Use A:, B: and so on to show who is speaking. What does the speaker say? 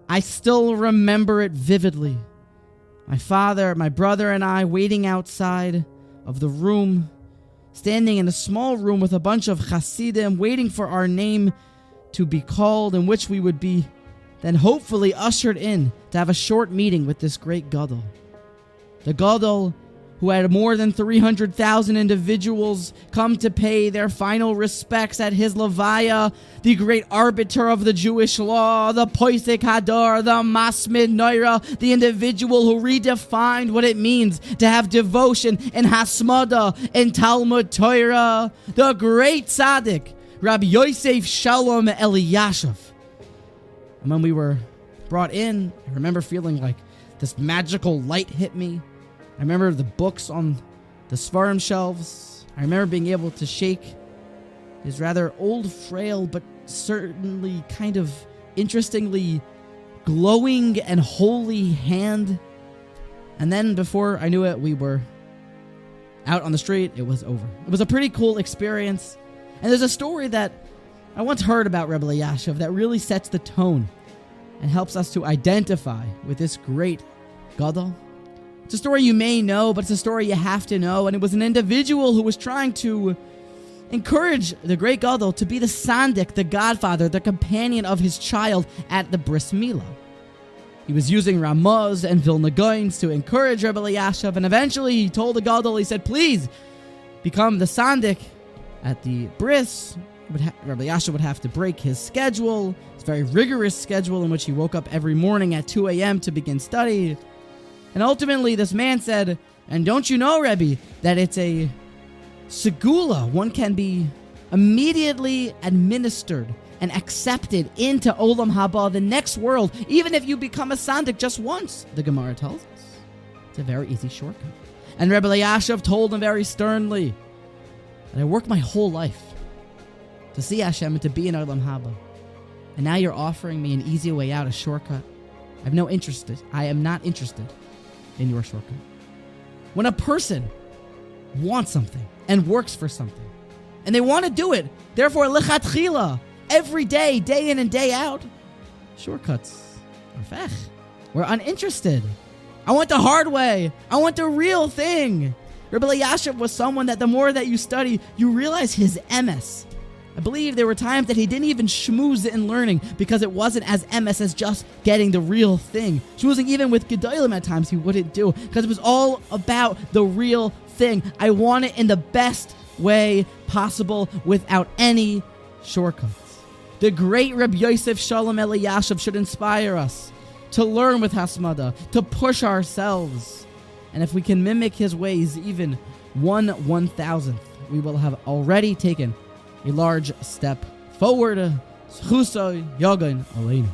A: I still remember it vividly. My father, my brother, and I waiting outside of the room, standing in a small room with a bunch of Hasidim, waiting for our name to be called, in which we would be then hopefully ushered in to have a short meeting with this great Gadol. The Gadol who had more than 300,000 individuals come to pay their final respects at his Levaya, the great arbiter of the Jewish law, the Poisek Hadar, the Masmid Noira, the individual who redefined what it means to have devotion and Hasmada and Talmud Torah, the great tzaddik, Rabbi Yosef Shalom Elyashov. And when we were brought in, I remember feeling like this magical light hit me. I remember the books on the Svarim shelves. I remember being able to shake his rather old, frail, but certainly kind of interestingly glowing and holy hand. And then before I knew it, we were out on the street. It was over. It was a pretty cool experience. And there's a story that I once heard about Rabbi Elyashiv that really sets the tone and helps us to identify with this great Gadol. It's a story you may know, but it's a story you have to know. And it was an individual who was trying to encourage the great Gadol to be the sandik, the godfather, the companion of his child at the bris milah. He was using Ramaz and Vilna Gaons to encourage Rabbi Elyashiv, and eventually he told the Gadol, he said, please become the sandik at the bris. Rabbi Elyashiv would have to break his schedule, his very rigorous schedule in which he woke up every morning at 2 a.m. to begin study. And ultimately, this man said, and don't you know, Rebbe, that it's a segula. One can be immediately administered and accepted into Olam Haba, the next world, even if you become a sandik just once, the Gemara tells us. It's a very easy shortcut. And Rabbi Elyashiv told him very sternly that I worked my whole life to see Hashem and to be in Olam Haba. And now you're offering me an easy way out, a shortcut. I am not interested in your shortcut. When a person wants something and works for something, and they want to do it, therefore, lechatchila, every day, day in and day out, shortcuts are fech. We're uninterested. I want the hard way. I want the real thing. Rabbi Elyashiv was someone that the more that you study, you realize his emes. I believe there were times that he didn't even schmooze in learning because it wasn't as emes as just getting the real thing. Schmoozing even with Gedolim at times he wouldn't do because it was all about the real thing. I want it in the best way possible without any shortcuts. The great Rabbi Yosef Shalom Elyashov should inspire us to learn with Hasmada, to push ourselves. And if we can mimic his ways even 1/1000th, we will have already taken a large step forward. Zchusay Yagan Aleinu.